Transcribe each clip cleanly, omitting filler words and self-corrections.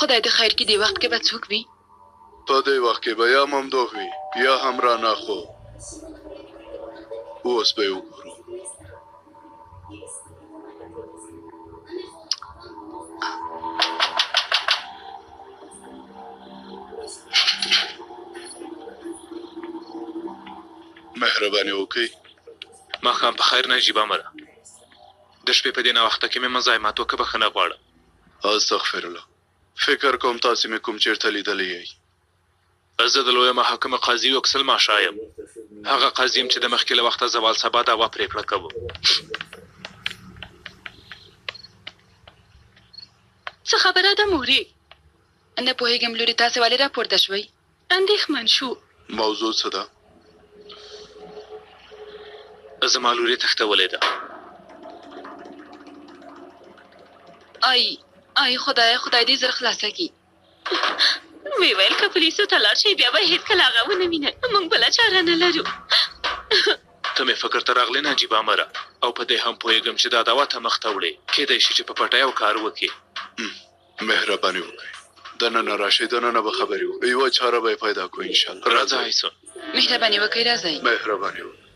خدای د خیر کې دی وخت کې به څوک وي په دې وخت کې به یا ممدوح وي یا هم رانه خو اوس به یې وګورو مهرباني وکړئ ماښام په خیر نجیب امره د شپې په دې ناوخته کې مې مزاحمت وکړه بخښنه غواړم استغفر الله فکر کوم تاسې مې کوم چېرته لیدلی یئ زه د لویه محاکمه قاضي وکسل ماشا یم هغه قاضي یم چې د مخکې له وخته زوال سبا دعوا پرېکړه کوو څه خبره ده مورې نه پوهېږم لورې تاسې ولې راپورته شوئ اندېښمن شو موضوع څه ده زما لورې تښتولې ده آی خدای دې زر خلاصه کړي وی ویل که پولیسو ته لاړ شئ بیا به هېڅکله هغه ونه وینئ موږ بله چاره نه لرو ته مې فکر ته راغلې نجیب امره او په دې هم پوهېږم چې دا دعوا ته مخ ته وړې کیدای شي چې په پټه یو کار وکړي مهرباني وکړئ دننه راشئ دننه به خبرې وکړو یوه چاره به یې پیدا کړو انشاءالله راځه ایسون مهرباني وکړئ راځئ مهرباني وکړئ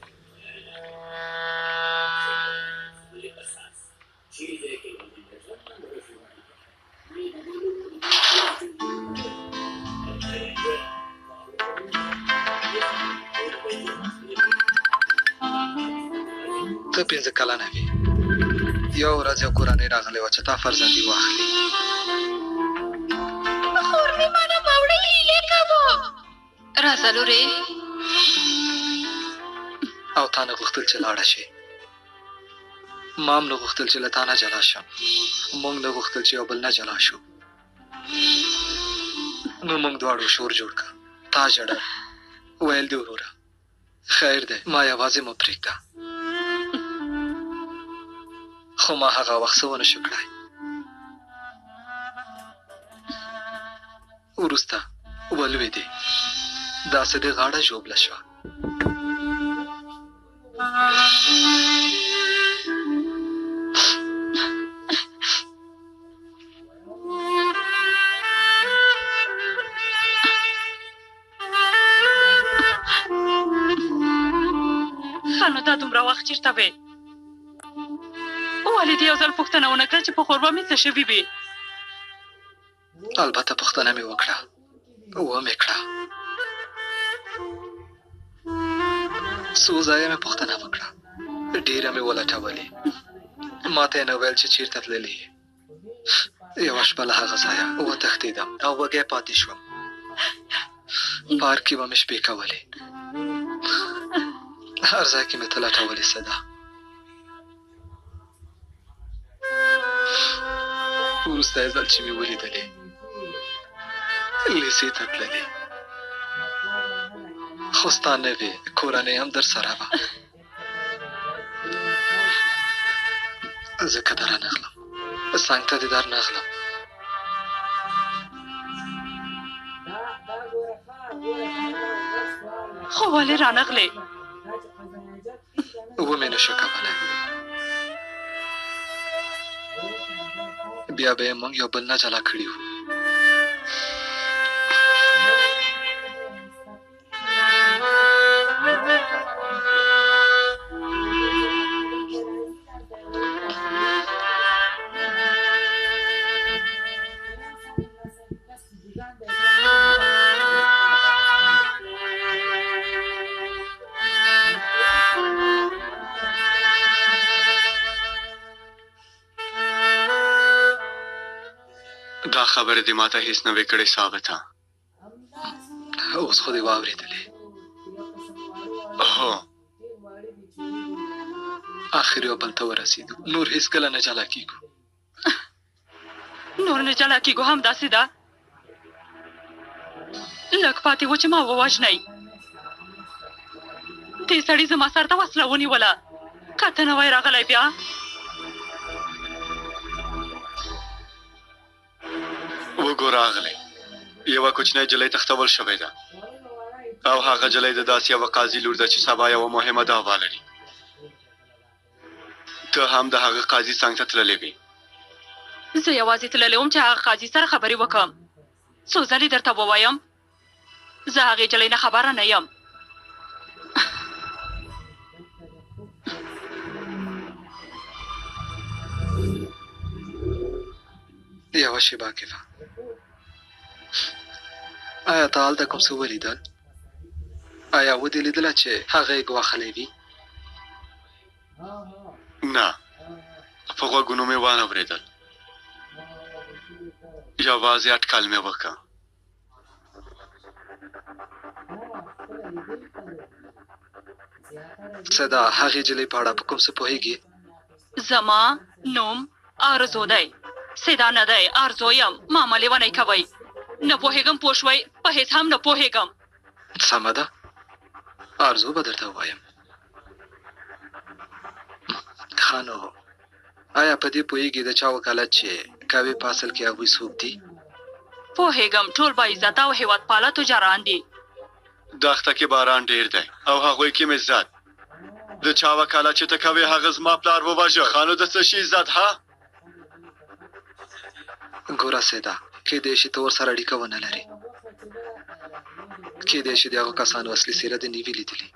ته 15 کلنه وې یو ورځ یو کورنۍ راغلی وه چې تا فرزندي واخلي خور مې مانه باوړل هیلې کوو راځه لورې او تا نه غوښتل چې لاړه شي ما هم نه غوښتل چې له تا نه جلا شم موږ نه غوښتل چې یو بل نه جلا شو نو موږ دواړو شور جوړ کړه تا ژړل ویل دې وروره خیر دی ما یوازې مه پرېږده خو ما هغه وخت څه ونه شو کړی وروسته ولوېدې داسې دې غاړه ژوبله شوه نو دا دومره وخت چېرته وې ولې دې یو ځل پوښتنه ونه کړه چې په خور به مې څه شوي وي البته پوښتنه مې وکړه ومې کړه څو ځایه مې پوښتنه وکړه ډېره مې ولټولې ما ته یې نه ویل چې چېرته تللې یې یوه شپه له هغه ځایه وتښتېدم او وږی پاتې شوم پارک کې به مې شپې کولې هر ځای کې مې ته لټولې څه ده وروستی ځل چې مې ولیدلې لیسې ته تللې خو ستا نه وې کورنۍ هم در سره وه ځکه در رانغلم څنګ ته دې در نغلم خو ولې رانغلې ومې نه شو کولی بیا به یې موږ یو بل نه جلا کړي وو دا خبره دې ماته هیڅ نه وې کړې ثابته اوس خو دې واورېدلې هو آخر یو بل ته ورسېدو نور هېڅکله نه جلا کېږو نور نه جلا کېږو همداسې ده لږ پاتې و چې ما ووژنئ دې سړي زما سر ته وسله ونیوله که ته نه وای راغلی بیا وګوره اغلې یوه کوچنۍ جلۍ تښتول شوې ده او هغه جلۍ د داسې یوه قاضي لور ده چې سبا یوه مهمه دعوا لري ته هم د هغه قاضي څنګ ته تللی وې زه یوازې تللی وم چې هغه قاضي سره خبرې وکړم څو ځلې درته ووایم زه هغې جلۍ نه خبره نه یم یوه شېبه عاقبه آیا ته هلته کوم څه ولیدل آیا ودې لیدله چې هغه یې ګواښلی وي نه په غوږونو مې وانه اورېدل یوازې اټکل مې وکړه څه د هغې جلۍ په اړه په کوم څه پوهېږې زما نوم آرزو دی سیدا نه دی آرزو یم ماما لیونی کوئ نه پوهېږم پوه شوئ په هېڅ هم نه پوهېږم سمه ده آرزو به درته ووایم ښه نو آیا په دې پوهېږې د چا وکالت چې کوې په اصل کې هغوی څوک دي پوهېږم ټول با عزته او هېواد پاله تجاران دي دښته کې باران ډېر دی او هغوی کې مې عزت د چا وکالت چې ته کوې هغه زما پلار وواژه ښه نو د څه شي عزت ها ګوره سیدا کیدای شي ته ورسره اړیکه ونه لرې کیدای شي د هغو کسانو اصلي څېره دې نه وي لیدلې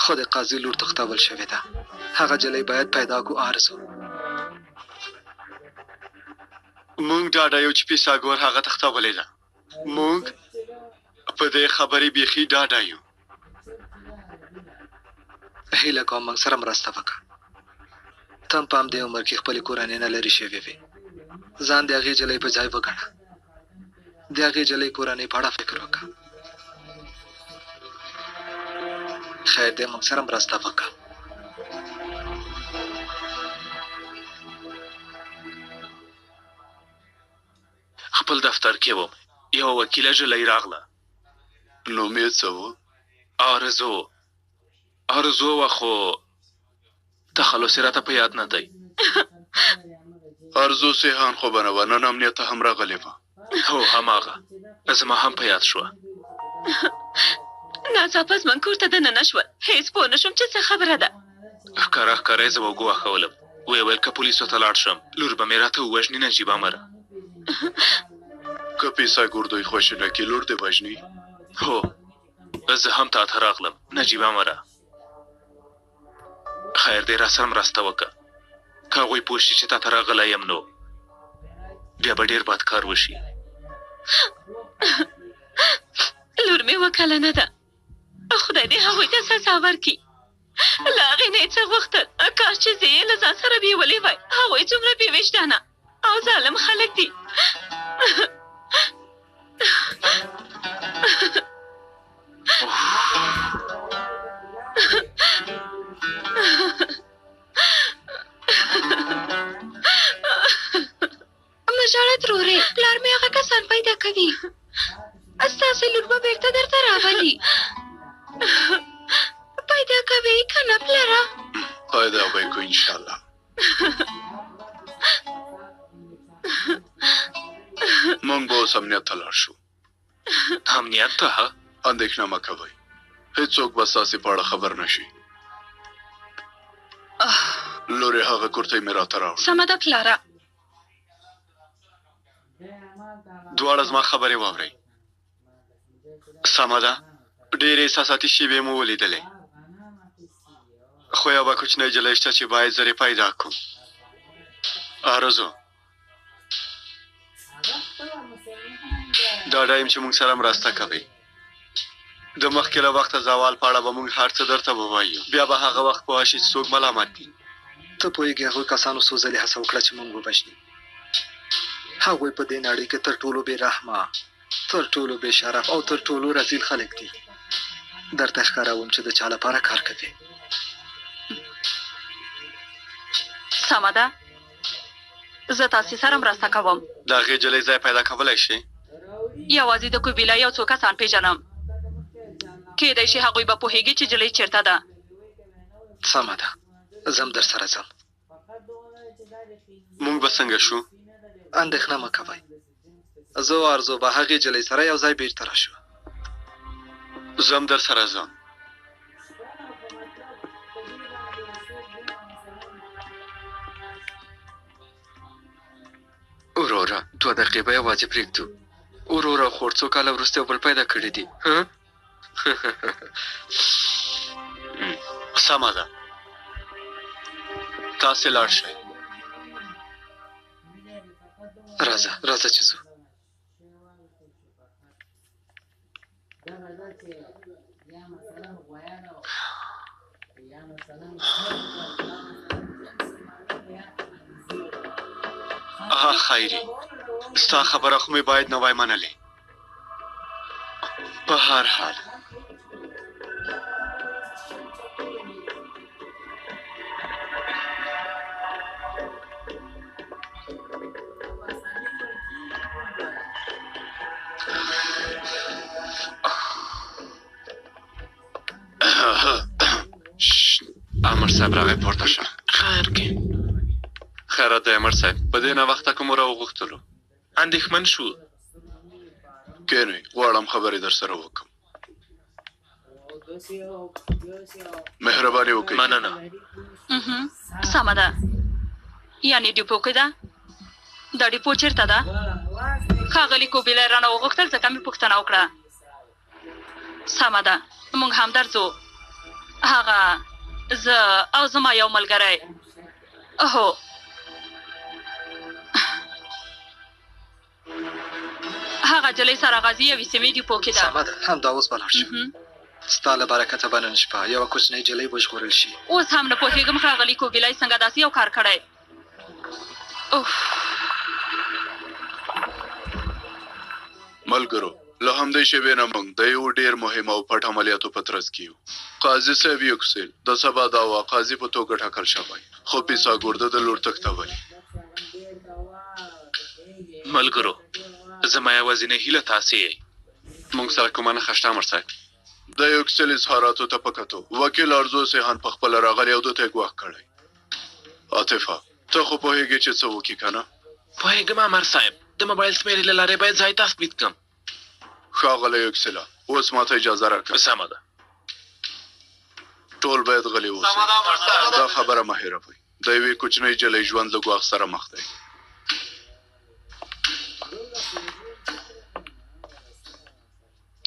خو د قاضي لور تښتول شوې ده هغه جلۍ باید پیدا کړو آرزو مونږ ډاډه یو چې پیساګور هغه تښتولې ده مونږ په دې خبرې بیخي ډاډه یو هیله کوم موږ سره مرسته وکړه ته هم په همدې عمر کې خپلې کورنۍ نه لرې شوې وې ځان د هغې جلۍ په ځای وګڼه د هغې جلۍ کورنۍ په اړه فکر وکړه خیر دی موږ سره مرسته وکړه خپل دفتر کې وم یوه وکیله جلۍ راغله نوم یې څه و آرزو وه خو تخلص یې راته په یاد نه دی ارزو سیحان خو به نه وه نن امنیت ته هم راغلې وه هو هماغه زما هم په یاد شوه ناڅاپه زموږ کور ته دننه شول هېڅ پوه نه شوم چې څه خبره ده ښکاره یې زه وګواښولم ویې ویل که پولیسو ته لاړ شم لور به مې راته ووژني نجیب امره که پیساګور دوی خواشینه کړي لور دې وژني هو زه هم تا ته راغلم نجیب امره خیر دی راسره مرسته وکړه که هغوی پوه شي چې تا ته راغلی یم نو بیا به ډېر بد کار وشي لور مې وکاله ده خدای دې هغوی ته سزا ورکړي له هغې نه یې څه غوښتل کاش چې زه یې له ځان سره بیولې وای هغوی څومره بې وجدانه او ظالم خلک دي مه ژاړه ترورې پلار مې هغه کسان پیدا کوي ستاسې لور به بېرته درته راولي پیدا کوې که نه پلاره پیدا به یې کړو انشاءالله مونږ به اوس امنیت ته لاړ شو امنیت ته اندېښنه مه کوئ هېڅوک به ستاسې په اړه خبر نه شي لورې هغه کورتۍ مې راته راوړه سمه ده پلاره دواړه زما خبرې واورئ سمه ده ډېرې احساساتي شېبې مو ولیدلې خو یوه کوچنۍ جلۍ شته چې باید زر یې پیدا کړو آرزو ډاډه یم چې موږ سره مرسته کوئ د مخکې له وخته زوال په اړه به موږ هر څه درته ووایو بیا به هغه وخت پوه شي چې څوک ملامت دي ته پوهېږې هغوی کسانو څو ځلې هڅه وکړه چې موږ ووژني هغوی په دې نړۍ کې تر ټولو بې رحمه تر ټولو بې شرف او تر ټولو رذیل خلک دي درته ښکاروم چې د چا لپاره کار کوي سمه ده زه تاسې سره مرسته کوم د هغې جلۍ ځای پیدا کولی شي یوازې د کوبیلا یو څو کسان پیژنم کیدای شي هغوی به پوهېږي چې جلۍ چېرته ده سمه ده زم در سره ځم موږ به څنګه شو اندېښنه مه کوئ زه او ارزو به هغې جلۍ سره یو ځای بیرته راشو. زم در سره ځم. وروره 2 دقیقې به یوازې پرېږدو. وروره خور څو کاله وروسته یو بل پیدا کړي دي. سمه ده، تاسې لاړ شئ. راځه چې ځو. خیري، ستا خبره خو مې باید نه وای منلې. په هر حال امر صاحب راغی پورته شه. خیر کې خیرات دی امر صاحب، په دې ناوخته کوم راوغوښتلو؟ اندېښمن شو. کینئ، غواړم خبرې در سره وکړم. مهرباني وکړئ. مننه. سمه ده. یعنې ډیپو کې ده؟ دا ډیپو چېرته ده؟ ښاغلي کوبیلر رانه وغوښتل ځکه مې پوښتنه وکړه. سمه ده، موږ هم درځو. هغه زه او زما یو ملګری. هو هغه جلۍ سره غازي یوې سیمې ډیپو کې ده. سمه ده، همدا اوس به لاړ شو. ستا له برکته به نن شپه یوه کوچنۍ جلۍ وژغورل شي. اوس هم نه پوهېږم ښاغلي کوبیلای څنګه داسې یو کار کړی. ملګرو، له همدې شیبې نه موږ د یو ډېر مهم او پټ عملیاتو په ترڅ کې یو. قاضي صاحب یوکسل د سبا دعوا قاضي په توګه ټاکل شوی، خو پیسا ګورده د لور تښتولې. ملګرو، زما یوازینۍ هیله تاسې یئ. موږ سره کومه نښه شته امر صاحب؟ د یوکسل اظهاراتو ته په کتو وکیل ارزو سیحان په خپله راغلی او ده ته یې ګواښ کړی. عاطفه، ته خو پوهېږې چې څه وکړي که نه؟ پوهېږم امر صاحب، د موبایل سمېرې له لارې باید ځای تثبیت کړم. ښاغلی یوکسله، اوس ماته اجازه راکړه. سمه ده. ټول باید غلي اوسئ. دا خبره مه هېروئ، د یوې کوچنۍ جلۍ ژوند له ګواښ سره مخ دی.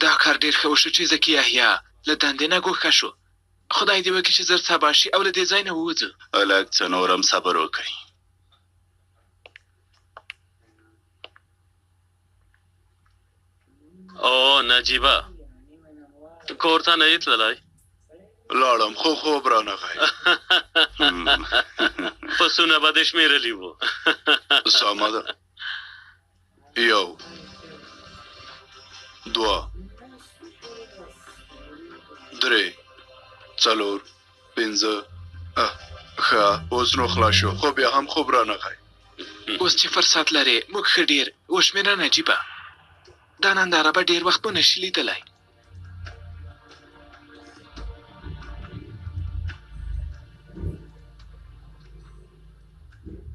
دا کار ډېر ښه وشو چې زکي یحیی له دندې نه ګوښه شو. خدای دې وکړي چې زر سبا شي او له دې ځای نه ووځو. لږ څه نور هم صبر وکړئ. او نجیبه، کور ته نه یې تللی؟ لاړم خو خوب رانغی. پسونه به دې شمېرلي وو. سمه ده. 1 2 3 4 5 ښه، اوس نو خلاص شو، خو بیا هم خوب رانغی. اوس چې فرصت لرې موږ ښه ډېر وشمېره نجیبه. دا ننداره به ډېر وخت ونه شي لیدلی.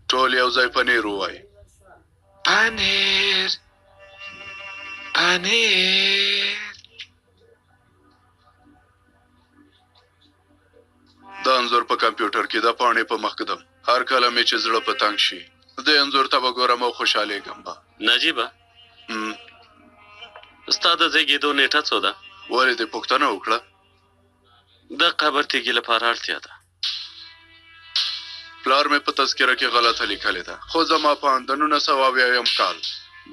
ټول یو ځای پنیر ووایي. پنیر پنیر. دا انځور په کمپیوټر کې د پاڼې په مخ ږدم. هر کله مې چې زړه په تنګ شي د انځور ته به ګورم او خوشحالېږم به. نجیبه، ستا د زیږېدو نیټه څو ده؟ ولې دې پوښتنه وکړه؟ د قبر تیږې لپاره اړتیا ده. پلار مې په تذکره کې غلطه لیکلې ده، خو زما په اند د 1980 کال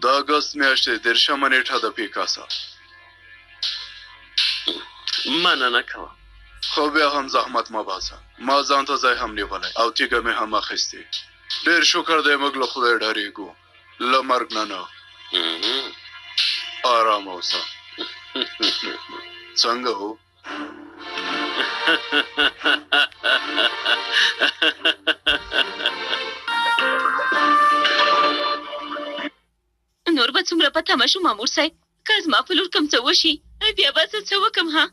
د اګست میاشتې 13مه نیټه د پیکاسا. مننه کوم، خو بیا هم زحمت مه باسه. ما ځان ته ځای هم نیولی او تیږه مې هم اخیستې. ډېر شکر دی موږ له خدای ډارېږو، له مرګ نه. آرام اوسه. څنګه وو؟ نور به څومره په تمه شو مامور صاحب، که زما په لور کوم څه وشي بیا به زه څه وکړم؟ ها،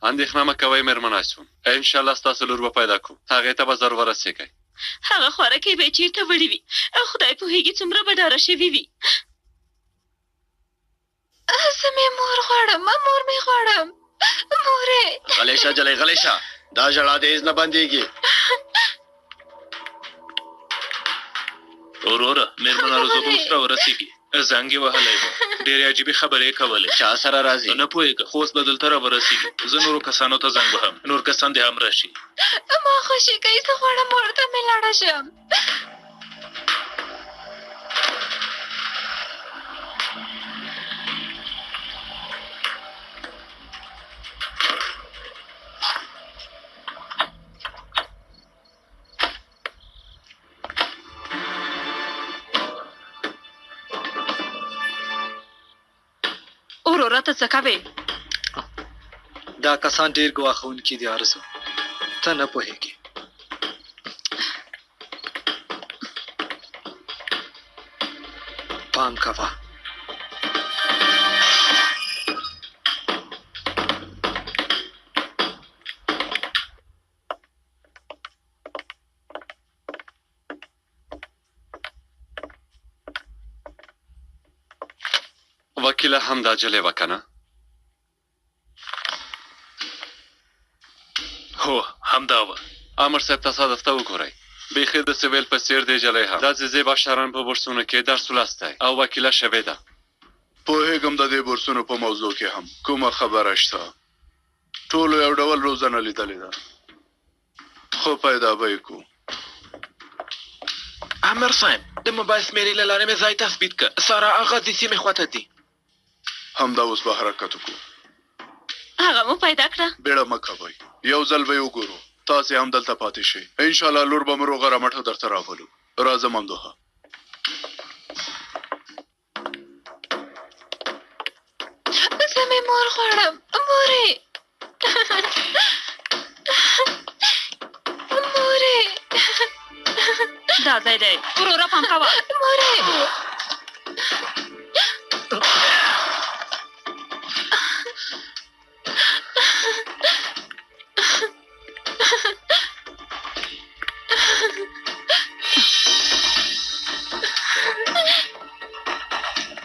اندېښنه مه کوئ مېرمنه سوم، انشاءالله ستاسو لور به پیدا کوو، هغې ته به زر ورسېږئ. هغه خوارکۍ به یې چېرته وړې وي؟ خدای پوهېږي څومره به ډاره شوي وي. زه مې مور غواړم مور مې غواړم مورې غلی شه جلۍ غلی شه دا ژړا د هېڅ نه بندېږي وروره مېرمن ارزو به اوس راورسېږي زنګ یې وهلی و ډېرې عجیبې خبرې یې کولې چا سره راځي نه پوهېږه خو اوس به دلته راورسېږي زه نورو کسانو ته زنګ وهم نور کسان دې هم راشي ما خوشي کوي زه غواړم مور ته مې لاړه شم وروره ته څه کوې دا کسان ډېر ګواښونکي دي ارزو ته نه پوهېږي پام کوه وکیله همدا جلې وکنه هو همدا وه امر صاحب تصادف ته وګورئ بیخي د سویل په څېر دی جلۍ هم دا زیزې باشران په بورسونو کې درس ولستی او وکیله شوې ده پوهېږم د دې بورسونو په موضوع کې هم کومه خبره شته ټولو یو ډول روزنه لیدلې ده خو پیدا به یې کړو امر صاحب د موبایل شمېرې له لارې مې ځای تثبیت کړ سارا اغا د سیمې خواته دي همدا اوس به حرکت وکړو هغه مو پیدا کړه بیړه مه کوئ یو ځل به یې وګورو تاسې هم دلته پاتې شئ انشاءالله لور به مو روغه رمټه درته راولو راځه ممدوحه زه مې مور غواړم مورې مورې دا ځای دی وروره پام کوه مورې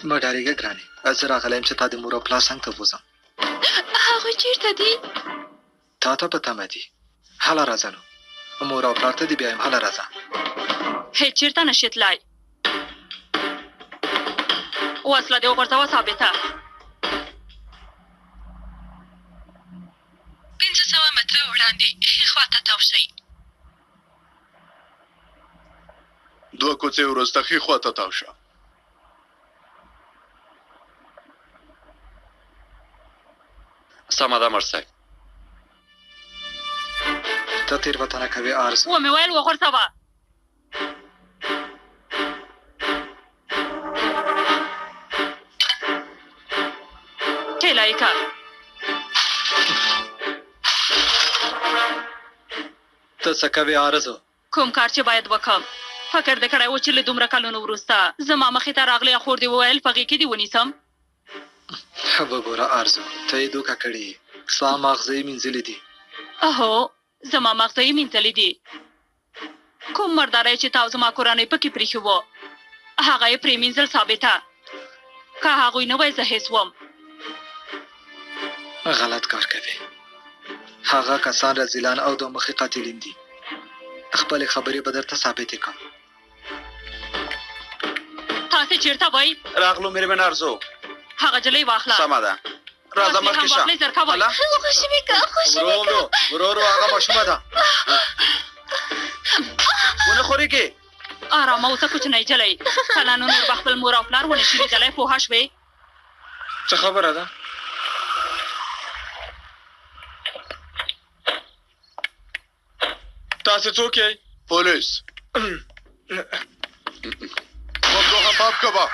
مه ډارېږه ګرانې زه راغلی یم چې تا د مور او پلار څنګ ته بوځم هغوی چېرته دي تا ته په تمه دي هله راځه نو مور او پلار ته دې بیایم هله راځه هیڅ چېرته نشي تلای وسله دې وغورځوه ثابته 500 متره وړاندې ښي خواته تاو شئ 2 کوڅې وروسته ښي خواته تاو شه سمه ده مر صاحب ته تېروتنه کوې ارزو ومې ویل وغورځوه ټیله یې کړه ته څه کوې ارزو کوم کار چې باید وکړم فکر دې کړی و چې له دومره کلونو وروسته زما مخې ته راغلی خور دې وویل په غېږ کې دې ونیسم وګوره ارزو ته یې دوکه کړې یې ستا ماغزه یې مینځلي دي اهو زما ماغزه یې مینځلي دي کوم مرداری چې تا او زما کورنۍ پکې پرېښي وو هغه یې پرې مینځل ثابته که هغوی نه وای زه هېڅ وم غلط کار کوي هغه کسان رذیلان او د مخې قاتلین دي خپلې خبرې به درته ثابتې کړم تاسې چېرته وای راغلو مېرمن ارزو هغه جلۍ واخله سمه ده راځه مخکې شه هله خوشي مې که خوشي مې که ورو هغه ماشومه ده ونه خورې کې ارامه اوسه کوچنۍ جلۍ کله نو نور به خپل مور او پلار ونه شي لیدلی پوهه شوې څه خبره ده تاسې څوک یې پولیس ممدوحه پام کوه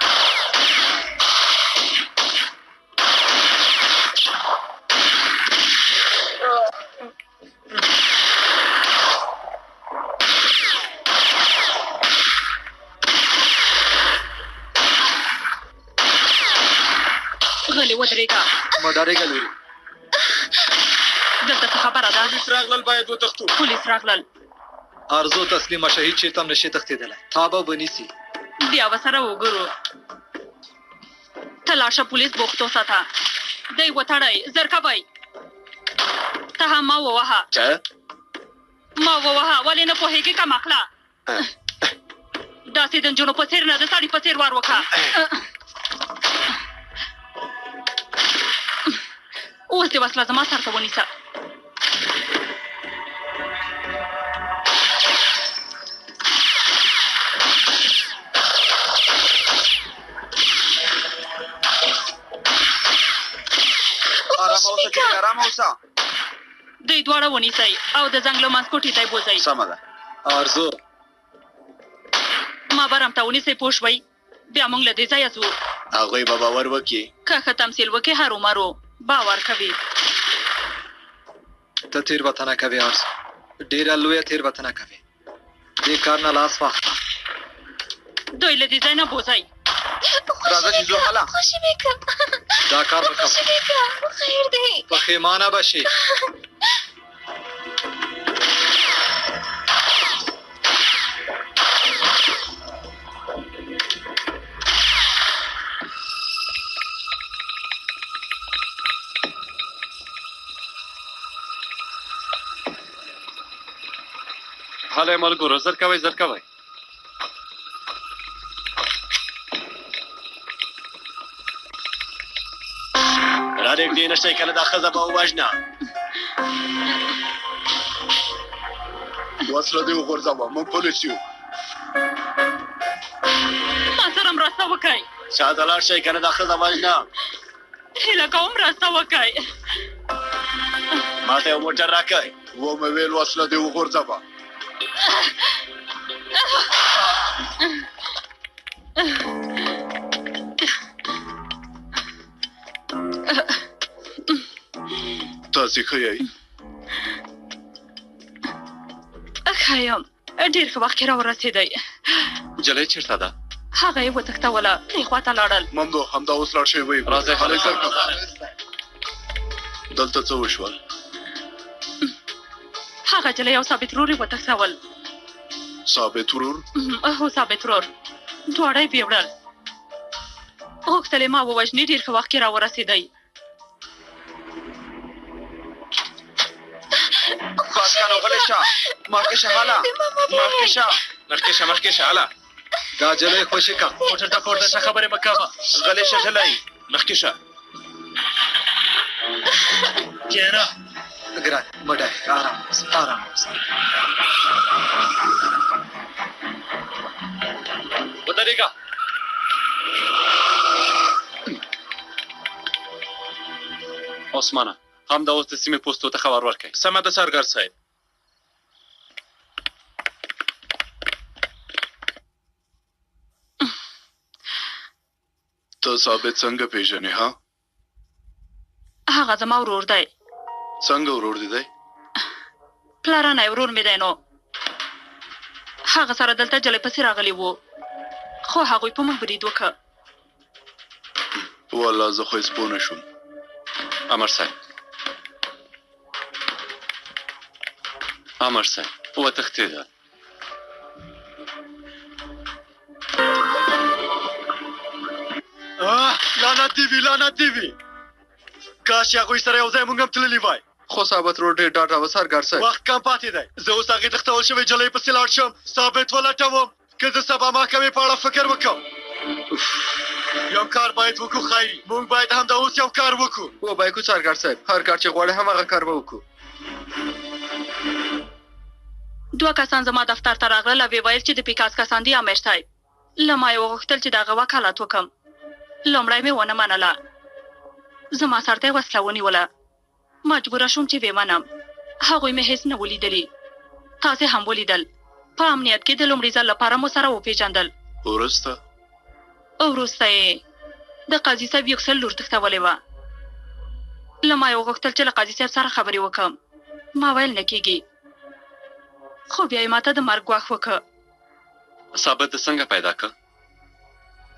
غلې ودرېږه مه ډارېږه لورې دلته څه خبره ده پولیس راغلل باید وتښتو پولیس راغلل ارزو تسلیمه شهید چېرته هم نشي تښتېدلی تا به ونیسي بیا به سره وګورو ته ته لاړ شه پولیس بوختو ساته دی وتړئ زر کوئ ته هم ما ووهه ما ووهه ولې نه پوهېږې کم اخله داسې د نجونو په څېر نه د سړي په څېر وار وکړه اوس دې وسله زما سر ته ونیسه آرامه اوسه دوی دواړه ونیسئ او د ځنګلو منځ کوټې ته یې بوځئ سمه ده آرزو ما به رمته ونیسئ پوه شوئ بیا موږ له دې ځایه ځو هغوی به باور وکړي که ښه تمثیل وکړي هرومرو باور کوي ته تېروتنه کوې آرزو ډېره لویه تېروتنه کوې دې کار نه لاس واخله دوی له دې ځای نه بوځئ راځه چې ځو هله خوشي مې کړه دا کار به کوم خوشي مې کړه خیر دی پښېمانه به شي هله ملګرو زر کوئ زر کوئ رانږدې نه شئ که نه دا ښځه به ووژنه وسله دې وغورځوه موږ پولیس یو ما سره مرسته وکړئ شاته لاړ شئ که نه دا ښځه وژنه هیله کوم مرسته وکړئ ما ته یو موټر راکئ ومې ویل وسله دې وغورځوه تاسې ښه یئ ښه یم ډېر ښه وخت کې راورسېدی جلۍ چېرته ده هغه یې وتښتوله دې خوا ته لاړل ممدو همدا اوس لاړ شوی وی راځئ هلئ زر کوه دلته څه وشول هغه جلۍ او ثابت ورور یې وتښتول ثابت ورور هو ثابت ورور دواړه یې بیوړل غوښتل یې ما ووژني ډېر ښه وخت کې راورسېدی باسکانو غلی شه مخکې شه هله مخکې شه مخکې شه هله دا جلۍ خوشي کړه موټر ته پورته شه خبرې مه کوه غلی شه ژلی مخکې شه کښېنه ګران مه ډارېږه ارام اوسه ارام اوسه ودرېږه عثمانه همدا اوس د سیمې پوستو ته خبر ورکړئ سمه ده سرګر صاحب ته ثابت څنګه پیژنې ها هغه زما ورور دی څنګه ورور دې دی پلارانی ورور مې دی نو هغه سره دلته جلۍ پسې راغلی و خو هغوی په موږ برید وکړه والله زه خو هېڅ پوه نه شوم امر صاحب امر صاحب وتښتېده لعنت دې وي لعنت دې وي کاش چې هغوی سره یو ځای موږ هم تللي وای خو ثابت ورور ډېر ډاډه و سرګر صاحب وخت کم پاتې دی زه اوس هغې تښتول شوې جلۍ پسې لاړ شم ثابت ولټوم که زه سبا محکمې په اړه فکر وکړم یو کار باید وکړو خیري موږ باید همدا اوس یو کار وکړو وبایکو سرګر صاحب هر کار چې غواړې هماغه کار به وکړو دوه کسان زما دفتر ته راغلل او ویې ویل چې د پیکاس کسان دي امیر صاحب له ما یې وغوښتل چې د هغه وکالت وکړم لومړی مې ونه منله زما سر ته یې وسله ونیوله مجبوره شوم چې ویې منم هغوی مې هېڅ نه ولیدلي تاسې هم ولیدل په امنیت کې د لومړي ځل لپاره مو سره وپېژندل وروسته وروسته یې د قاضي صاحب یوکسل لور تښتولې وه له ما یې وغوښتل چې له قاضي صاحب سره خبرې وکړم ما ویل نه کېږي خو بیا یې ماته د مرګ ګواښ وکړ ثابت د څنګه پیدا کړ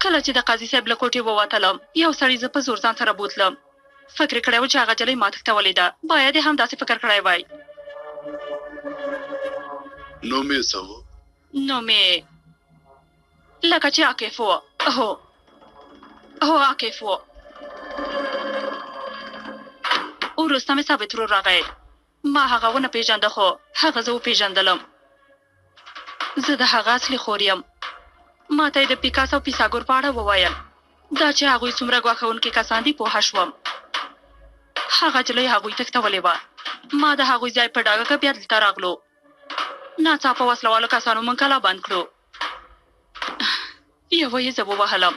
کله چې د قاضي صاحب له کوټې ووتلم یو سړي زه په زور ځان سره بوتلم فکر کړی و چې هغه جلۍ ما تښتولې ده باید یې هم داسې فکر کړی وای نوم یې څه و نوم یې لکه چې عاقف و هو عاکف و وروسته مې ثابت ورور راغی ما هغه ونه پیژنده خو هغه زه وپیژندلم زه د هغه اصلي خور یم ما ته یې د پیکاس او پیساګور په اړه وویل دا چې هغوی څومره ګواښونکي کسان دي پوهه شوم هغه نجلۍ هغوی تښتولې وه ما د هغوی ځای په ډاګه که بیا دلته راغلو ناڅاپه وسله والو کسانو موږ کلا بند کړو یوه یې زه ووهلم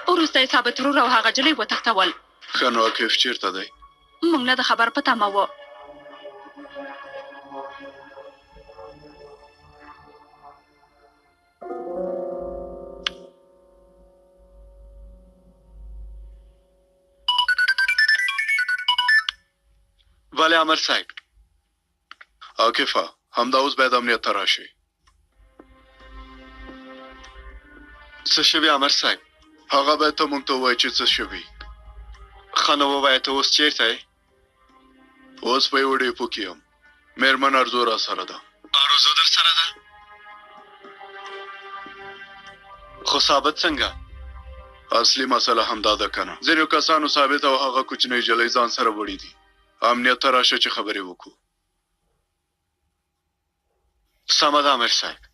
وروسته یې ثابت ورور او هغه نجلۍ وتښتول ښه نو عاکف چېرته دی موږ نه د خبر په تمه وه بله امر صاحب عاکفه همدا اوس باید امنیت ته راشئ څه شوي امر صاحب هغه باید ته موږ ته ووایي چې څه شوي ښه نو ووایه ته اوس چېرته یې اوس په یوه ډیپو کې یم مېرمن ارزو راسره ده ارزو در سره ده خو ثابت څنګه اصلي مسله همدا ده که نه ځینو کسانو ثابت او هغه کوچنۍ نجلۍ ځان سره وړي دي امنیت ته راشه چې خبرې وکړو سمه ده امر صاحب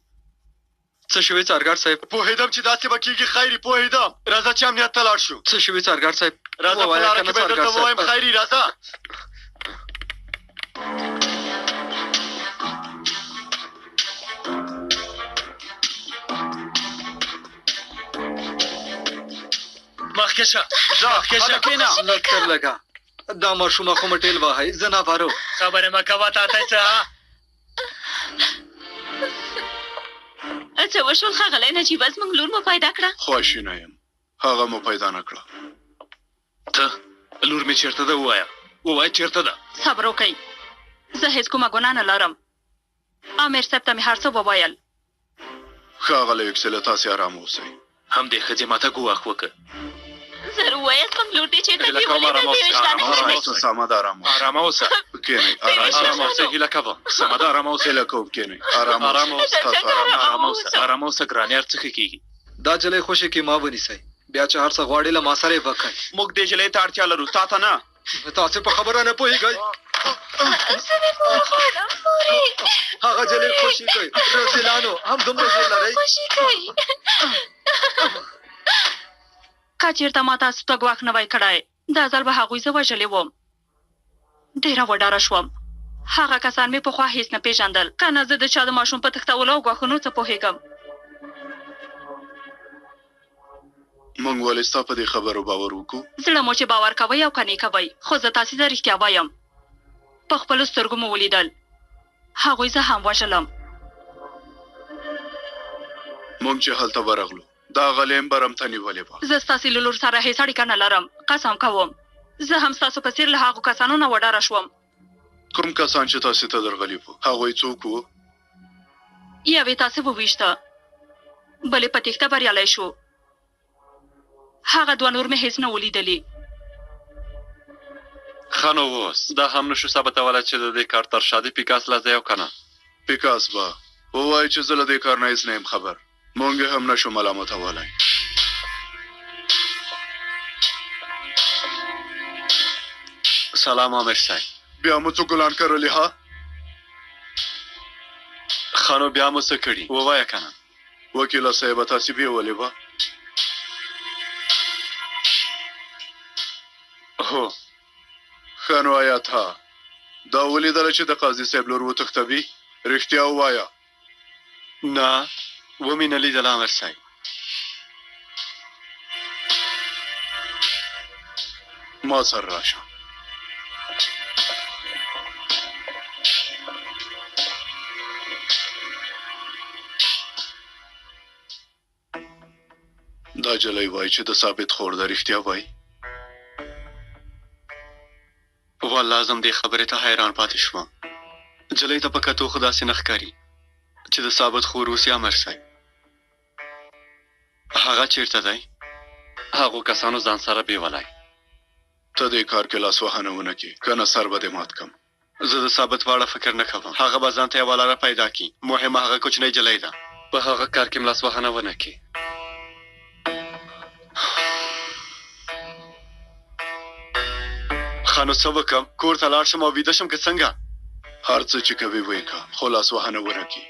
څه شوي څارګر صاحب پوهېدم چې داسې به کېږي خیري پوهېدم راځه چې امنیت ته لاړ شو څه شوي څارګر صاحب راځه په لاره کې به درته ووایم خیري راځه مخکې شه ځه مخکې شه کېنه لږ تر لږه دا ماشومه خو مې ټېل وهئ زه ناپارو خبرې مه کوه تاتی څه څه وشول ښاغلی نجیبه زموږ لور مو پیدا کړه خواشینه یم هغه مو پیدا نه کړه ته لور مې چېرته ده ووایه چېرته ده صبر وکئ زه هېڅ کومه ګناه نه لرم امیر صاحب ته مې هر څه وویل ښاغلی یکسله تاسې ارامه اوسئ همدې ښځې ماته ګواښ وکړه زر ووایه زموږ لور دې چېرته هیله کوم ارامه اوسه سمه ده ارامه ارامه اوسه کښېنئ ارامه اوسه هیله کوم سمه ده ارامه اوسه هیله کوم کښېنئ ارامه اوسه ارامه اوسه ګرانې هر څه ښه کېږي دا نجلۍ خوشې کې ما ونیسئ بیا چې هر څه غواړې له ما سره یې وکړئ موږ دې نجلۍ ته اړتیا لرو تا ته نه تاسې په خبره نه پوهېږئ زه مې مور غواړم مورې هغه نجلۍ خوشي کوي رزیلانو هم دومره زور لرئ خوشي کوي که چېرته ما تاسو ته ګواښ نه وای کړی دا ځل به هغوی زه وژلې وم ډېره وډاره شوم هغه کسان مې پخوا هېڅ نه پېژندل که نه زه د چا د ماشوم په تښتولو او ګواښونو څه پوهېږم موږ ولې ستا په دې خبرو باور وکړو زړه مو چې باور کوئ او که نه کوئ خو زه تاسې ته رښتیا وایم په خپلو سترګو مو ولیدل هغوی زه هم وژلم موږ چې هلته ورغلو دا غلیم به رمته نیولې وه زه ستاسې له لور سره هېڅ اړیکه نه لرم قسم کوم زه هم ستاسو په څېر له هغو کسانو نه وډاره شوم کوم کسان چې تاسې ته درغلي وو هغوی څوک وو یوې تاسې وویشته بلې په تېښته بریالی شو هغه دوه نور مې هېڅ نه ولیدلي ښه نو اوس دا هم نشو ثابتولی چې د دې کار تر شا د پیکاس لاس دی او که نه پیکاس به ووایي چې زه له دې کار نه هېڅ نه یم خبر موږ هم نشو ملامتولی سلام امیر صاحب بیا مو څو ګلان کرلي ها ښه نو بیا مو څه کړي ووایه که نه وکیله صاحبه تاسې بیولې وه هو ښه نو آیات ها دا ولیدله چې د قاضي صاحب لور وتښتوي رښتیا ووایه نه ومې نه لیدله امیر صاحب ما سره راشه دا جلۍ وایي چې د ثابت خور ده رښتیا وایي والله زم دې خبرې ته حیران پاتې شوم جلۍ ته په کتو خو داسې نه ښکاري چې د ثابت خور اوسي امر صاحب هغه چېرته دی هغو کسانو ځان سره بیولی ته دې کار کې لاسوهنه ونه کړې که نه سر به دې مات کړم زه د ثابت په اړه فکر نه کوم هغه به ځان ته یوه لاره پیدا کړي مهمه هغه کوچنۍ جلۍ ده په هغه کار کې م لاسوهنه ونه کړي خانو څه وکم کور ته لاړ شم او ویده شم که څنګه هر څه چې کوي وایي که خو لاس وهنه ورکړي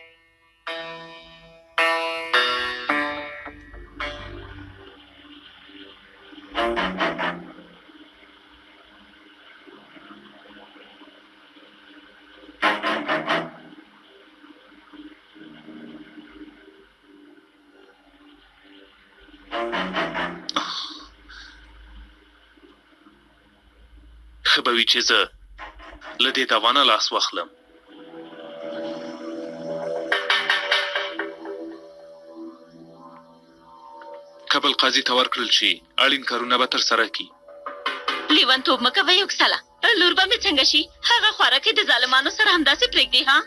ښه به وي چې زه له دې تاوانه لاس واخلم کابل قاضي ته ورکړل شي اړین کارونه به ترسره کړي لیونتوب مه کوئ یوکسله لور به مې څنګه شي هغه خوراکې د ظالمانو سره همداسې پرېږدي ها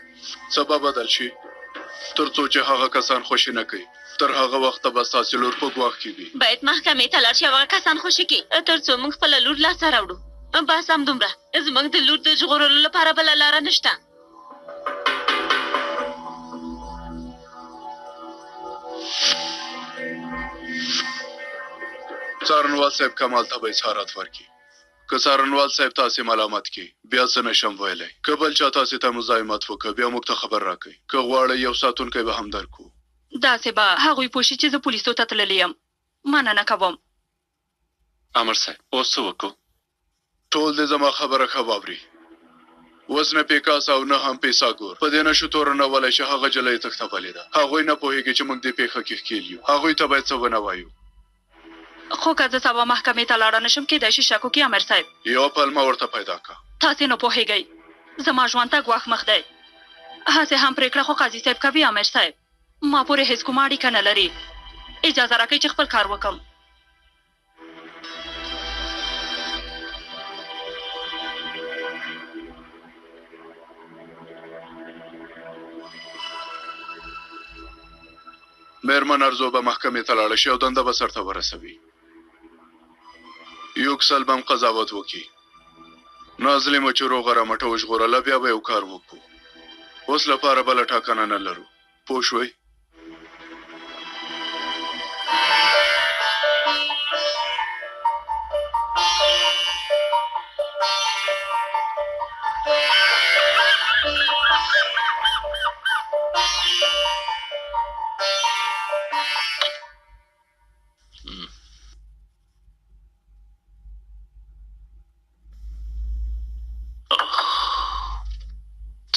سبا بدل شي تر څو چې هغه کسان خوشي نه کوي تر هغه وخته به ستاسې لور په ګواښ کې وي باید محکمې ته لاړ شي هغه کسان خوشي کړي تر څو موږ خپله لور لاسته راوړو بس همدومره زموږ د لور د ژغورلو لپاره بله لاره نشته څارنوال صاحب کمال ته به اظهارات ورکړي که څارنوال صاحب تاسې ملامت کړي بیا څه نشم ویلی که بل چا تاسې ته مزاحمت وکړه بیا موږ ته خبر راکړئ که غواړئ یو ساتونکی به هم درکړو داسې به هغوی پوه شي چې زه پولیسو ته تللی یم مننه کوم امر صاحب اوس څه وکړو ټول دې زما خبره ښه واوري اوس نه پیکاس او نه هم پیساګور په دې نشو تورنه ولی چې هغه جلۍ تښتولې ده هغوی نه پوهېږي چې موږ دې پیښه کې ښکېل یو هغوی ته باید څه ونه وایو خو که زه سبا محکمې ته لاړه نشم کېدای شي شک وکړي امر صاحب یو پلمه ورته پیدا که تاسې نه پوهېږئ زما ژوند ته ګواښ مخ دی هسې هم پرېکړه خو قاضي صاحب کوي امر صاحب ما پورې هېڅ کومه اړیکه نه لري اجازه راکړئ چې خپل کار وکړم مېرمن ارزو به محکمې ته لاړه شي او دنده به سرته ورسوي یوکسل به هم قضاوت وکړي نازلې چې روغه رامټه وژغورله بیا به یو کار وکړو اوس لپاره بله ټاکنه نه لرو پوه شوئ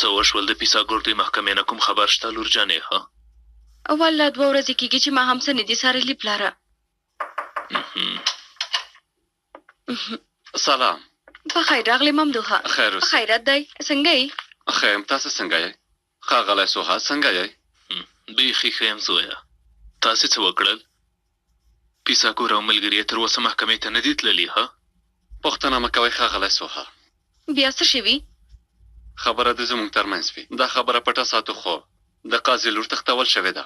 څه وشول د پیساګور د محکمې نه کوم خبر شته لور جانې ها والله 2 ورځې کېږي چې ما هم څه نه دي څارلي پلاره سلام په خیر راغلی ممدوحه خیر اوسې خیرت دی څنګه یې ښه یم تاسې څنګه یې ښاغلی سوها څنګه یې بیخي ښه یم زویه تاسې څه وکړل پیساګور او ملګري یې تر اوسه محکمې ته نه دي تللي ها پوښتنه مه کوئ ښاغلی سوها بیا څه شوي خبره د زموږ ترمنځ وي دا خبره پټه ساتو خو د قاضي لور تښتول شوې ده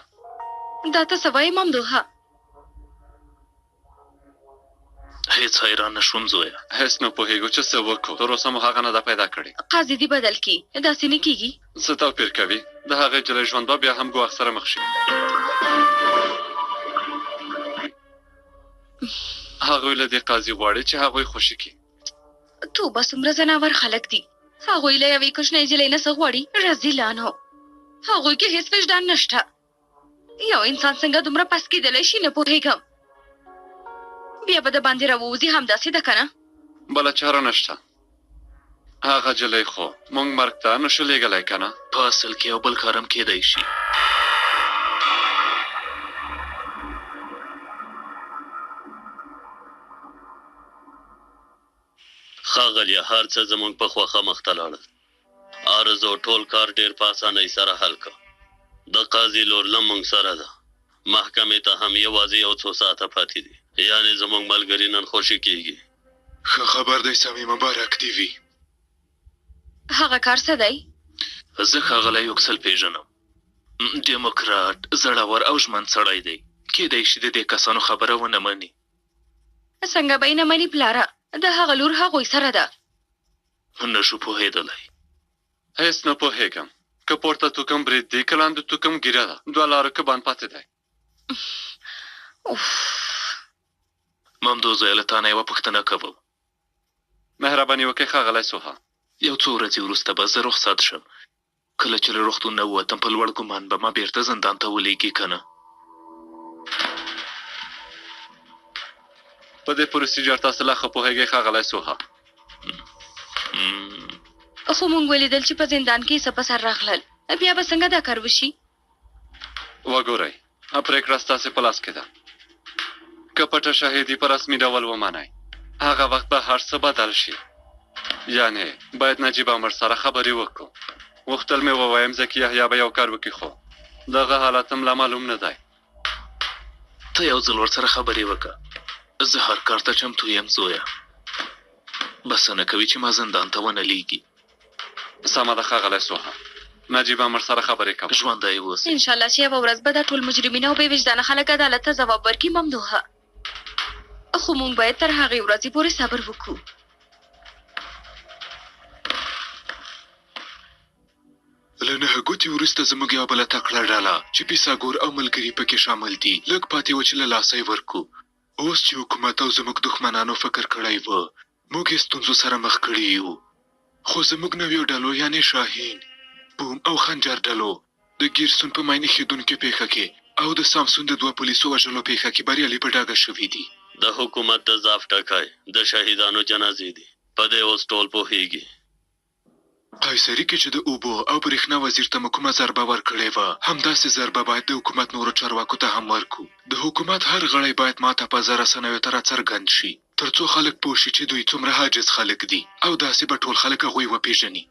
دا ته څه وایې ممدوحه هیڅ حیران نه شوم زویه هیڅ نه پوهېږو چې څه وکړو تر اوسه مو هغه نه ده پیدا کړې قاضي دې بدل کړي داسې نه کېږي څه توپیر کوي د هغې جلۍ ژوند به بیا هم ګواښ سره مخ شي هغوی له دې قاضي غواړي چې هغوی خوشي کړي توبه څومره ځناور خلک دي هغوی له یوې کوچنۍ نجلۍ نه څه غواړي رذیلانو هغوی کې هېڅ وجدان نشته یو انسان څنګه دومره پس کېدلی شي نه پوهېږم بیا به د باندې راووځي همداسې ده که نه بله چاره نشته هغه جلۍ خو موږ مرګ ته نشو لېږلی که نه په اصل کې یو بل کار هم کېدی شي ښاغلیه هر څه زموږ په خوښه مخته لاړل عرض او ټول کار ډېر په اسانۍ سره حل که د قاضي لور له موږ سره ده محکمې ته هم یوازې یو څو ساعته پاتې دي یعنې زموږ ملګري نن خوشي کېږي ښه خبر دی سمې مبارک دې وي هغه کار څه دی زه ښاغلی یوکسل پېژنم ډیموکراټ زړور او ژمن سړی دی کېدی شي د دې کسانو خبره ونه مني څنګه به یې نه مني پلاره د هغه لور هغوی سره ده نه شو پوهېدلی هیڅ نه پوهېږم که پورته توکم برید دی که لاندې توکم ګیره ده 2 لارو کې باند پاتې دی ممدو زویه له تا نه یوه پوښتنه کوم مهرباني وکړئ ښاغلی سوها. یو څو ورځې وروسته به زه رخصت شم. کله چې له روغتون نه ووتم په لوړ ګمان به ما بیرته زندان ته ولېږي که نه. په دې پروسیجر تاسو لا ښه پوهېږئ ښاغلی سوها. خو موږ ولیدل چې په زندان کې څه په سر راغلل، بیا به څنګه دا کار وشي؟ وګورئ، پرېکړه ستاسې په لاس کې ده. که پټه شاهدي په رسمي ډول ومنئ، هغه وخت به هر څه بدل شي. یعنې باید نجیب امر سره خبرې وکړو. غوښتل مې ووایم ځکه یحیی به یو کار وکړي، خو دغه حالت هم لا معلوم نه دی. ته یو ځل ورسره خبرې وکړه. زه هر کار ته چمتو یم زویه. بسنه کوي چې ما زندان ته ونه لیږي. سمه ده ښاغلی سوها، نجیب امر سره خبرې کوم. ژوندی اوسئ. انشاءالله چې یوه ورځ به دا ټول مجرمین او بې وجدانه خلک عدالت ته ځواب ورکړي ممدوحه. خو موږ باید تر هغې ورځې پورې صبر وکړو. له نهه ګوتې وروسته زموږ یوه بله تکړه ډله چې پیساګور او ملګري پکې شامل دي لږ پاتې و چې له لاسه یې ورکړو. اوس چې حکومت او زموږ دښمنانو فکر کړی و موږ یې ستونزو سره مخ کړي یو، خو زموږ نویو ډلو یعنې شاهین، بوم او خنجر ډلو د ګیرسون په ماینې ښودونکې پیښه کې او د سامسون د 2 پولیسو وژلو پیښه کې بریالي په ډاګه شوي دي. د حکومت د ضعف ټکی د شهیدانو جنازې دي. په دې اوس ټول پوهېږي. قیصري کې چې د اوبو او برېښنا وزیر ته مو کومه ضربه ورکړې وه، همداسې ضربه باید د حکومت نورو چارواکو ته هم ورکړو. د حکومت هر غړی باید ماته په زر رسنیو ته راڅرګند شي تر څو خلک پوه شي چې دوی څومره عاجز خلک دي او داسې به ټول خلک هغوی وپېژني.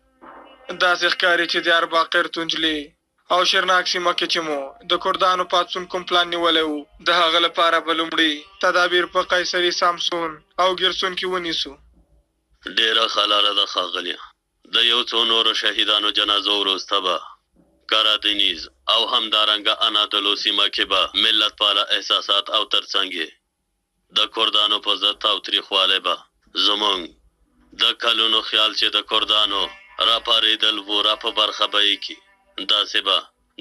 داسې ښکاري چې دیارباقر، تونجلې او شیرناک سیمه کې چې مو د کردانو پاڅون کوم پلان نیولی و، د هغه لپاره به لومړي تدابیر په قیصري، سامسون او ګیرسون کې ونیسو. ډېره ښه لاره ده ښاغلیه. د یو څو نورو شهیدانو جنازو وروسته به کاراتینیز او همدارنګه انادولو سیمه کې به ملت پاله احساسات او ترڅنګ یې د کردانو په ضد تاوتریخوالی به زموږ د کلونو خیال چې د کردانو راپارېدل و را په برخه به یې کي. داسې به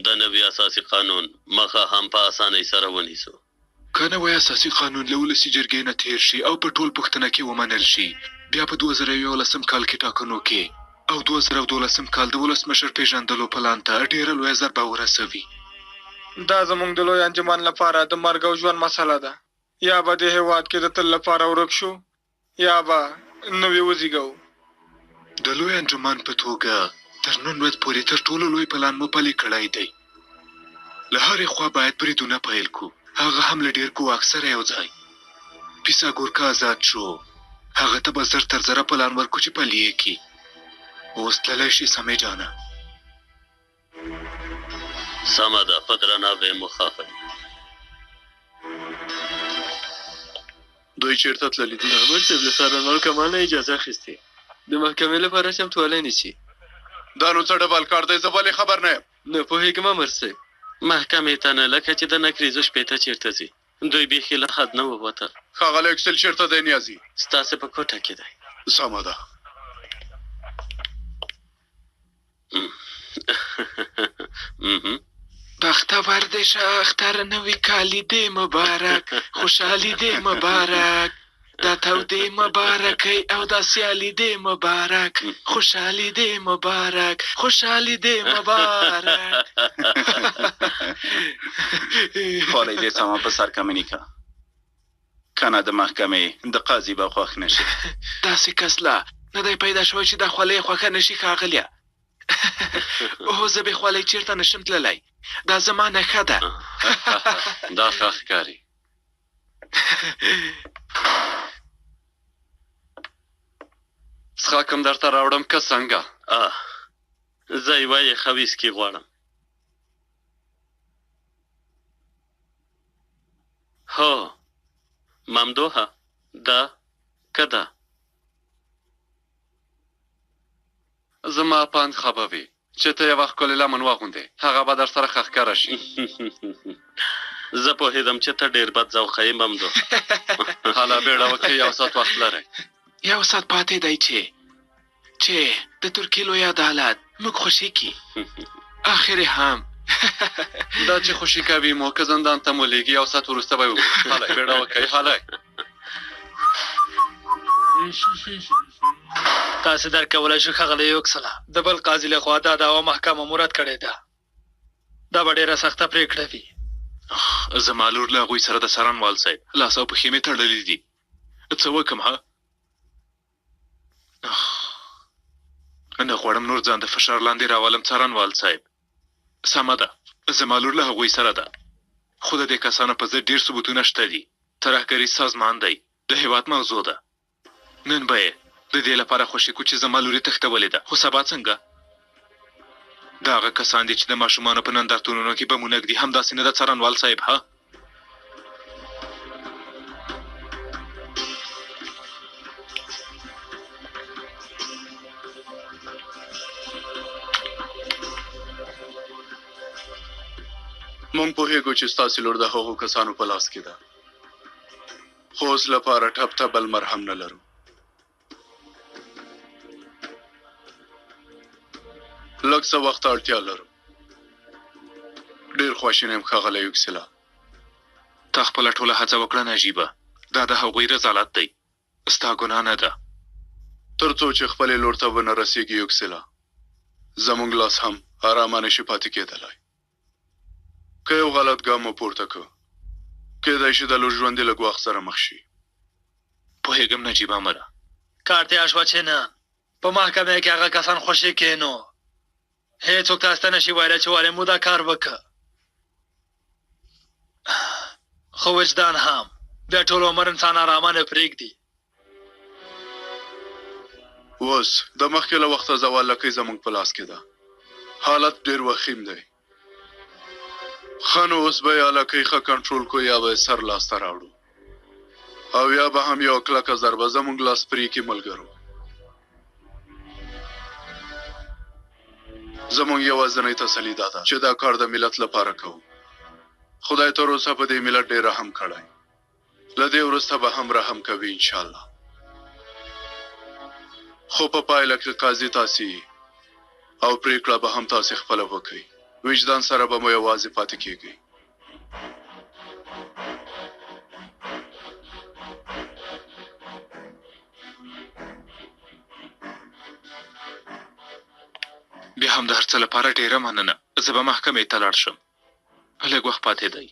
د نوي اساسي قانون مخه هم په اسانۍ سره ونیسو. که نوی اساسي قانون له ولسي جرګې نه تېر شي او په ټول پوښتنه کې ومنل شي، بیا په 2011 کال کې ټاکنو کې او 2012 کال د ولسمشر پیژندلو پلان ته ډېره لویه ضربه ورسوي. دا زموږ د لوی انجمن لپاره د مرګ او ژوند مسله ده. یا به د هېواد کې د تل لپاره ورک شو یا به نوې وزیږو. د لوی انجمن په توګه تر نن ورځ پورې تر ټولو لوی پلان مو پلي کړی دی. له هرې خوا باید بریدونه پیل کړو، هغه هم له ډېر ګواښ سره یو ځای. پیساګور که آزاد شو هغه ته به زر تر زره پلان ورکړو چې پلي یې کړي. اوس تللی شي سمې جانه. سمه ده، په درناوي مخافل. دوی چیرته تللي دي؟ امر صاحب له څارنوال کمال نه اجازه اخیستې د محکمې لپاره چمتوالی نیسي. دا نو څه ډول کار دی؟ زه ولې خبر نه یم؟ نه پوهېږم امر صاحب. محکمې ته نه، لکه چې د نکریزو شپېته چیرته ځي. دوی بیخي له حد نه ووتل. ښاغلی اکسل چیرته دی نیازي؟ ستاسې په کوټه کې دی. سمه ده. بختور دې شه اختر نوي کالي دې مبارک، خوشحالي دې مبارک، دا تودې مبارکۍ او دا سیالي دې مبارک، خوشحالي دې مبارک، خوشحالي دې مبارک. خولۍ دې سمه په سر کمنې که کنه د محکمې د قاضي به خوښ نه شي. داسې کس لا نه دی پیدا شوی چې دا خولۍ یې خوښه نه شي ښاغلیه. اوه زه بې خولۍ چېرته نشم تللی، دا زما نښه ده. دا ښه ښکاري. څښاک هم درته راوړم که څنګه؟ زه یوه یخه ویسکي غواړم. هو ممدوحه ده که ده؟ زما پند ښه به وي چې ته یوه ښکلې لمن واغوندې، هغه به در سره ښه ښکاره شي. زه پوهېدم چې ته ډېر بد ذوقه یې ممدوح. هله بیړه وکړئ، 1 ساعت وخت لرئ. 1 ساعت پاتې دی چې د ترکیې لوی عدالت موږ خوشي کي. آخر هم دا چې خوشي کوي مو که زندان ته مو لیږي 1 ساعت وروسته به وګورو. هلی بیړه وکړئ، هلی. تاسو درکولی شو ښاغلی یوکسله د بل قاضي لخوا دا دعوه محکمه مراد کړې ده دا به ډېره سخته پرېکړه وي زما لور له هغوی سره د څارنوال صاحب لاس او پښې مې تړلي دي څه وکړم ها نه غواړم نور ځان د فشار لاندې راولم څارنوال صاحب سمه ده زما لور له هغوی سره ده خو د دې کسانو په ضد ډېر ثبوتونه شته دي ترهګري سازمان دی د هېواد موضوع ده نن به یې د دې لپاره خوشي کو چې زما لور یې تښتولې ده خو سبا څنګه دا هغه کسان دي چې د ماشومانو په نندارتونونو کې بمونه ږدي همداسې نه ده څارنوال صاحب ها مونږ پوهېږو چې ستاسې لور د هغو کسانو په لاس کې ده خو اوس لپاره ټپ ته بل مرهم نه لرو لږ څه وخت اړتیا لرو ډېر خواشینی یم ښاغلی یوکسله تا خپله ټوله هڅه وکړه نجیبه دا د هغوی رضالت دی ستا ګناه نه ده تر څو چې خپلې لور ته ونه رسېږي یوکسله زموږ لاس هم ارامه نشي پاتې کېدلی که یو غلط ګام مو پورته کړو کېدای شي د لور ژوندې لږ وخت سره مخ شي پوهېږم نجیبه مره کار تېره شوه چې نه په محکمه کې هغه کسان خوشي کېنو هېڅوک تاسو ته نشي ویلی چې ولې مو دا کار وکړه خو وجدان هم بیا ټول عمر انسان ارامه نه پرېږدي اوس د مخکې له وخته زوال لکۍ زموږ په لاس کې ده حالت ډېر وخیم دی ښه نو اوس به یا لکۍ ښه کنټرول کو یا به یې سر لاسته راوړو او یا به هم یو کلکه ضربه زموږ لاس پرې کړي ملګرو زموږ یوازینۍ تسلي دا ده چې دا کار د ملت لپاره کوو خدای تر اوسه په دې ملت ډېر رحم کړی له دې وروسته به هم رحم کوي انشاءالله خو په پایله کې قاضي تاسې او پرېکړه به هم تاسې خپله وکئ وجدان سره به مو یوازې پاتې کېږئ بیا هم د هر څه لپاره ډېره مننه زه به محکمې ته لاړ شم لږ وخت پاتې دی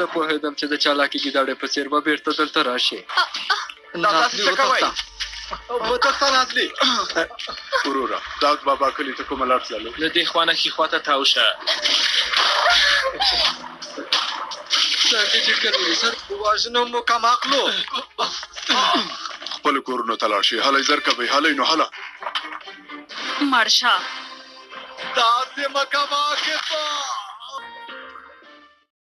زه پوهېدم چې د چالاکي ګیدړې په څېر به بېرته دلته راشې دا تاسې څه کوئ وتښته نازلي وروره داود بابا کلي ته کومه لار تللو له دې خوا نه ښي خوا ته تاو شه چې کوي سر وژنو مو کم عقلو خپلو کورونو ته لاړ شئ هلئ زر کوئ هلئ نو هله مړ شه داسې مه کوه کفا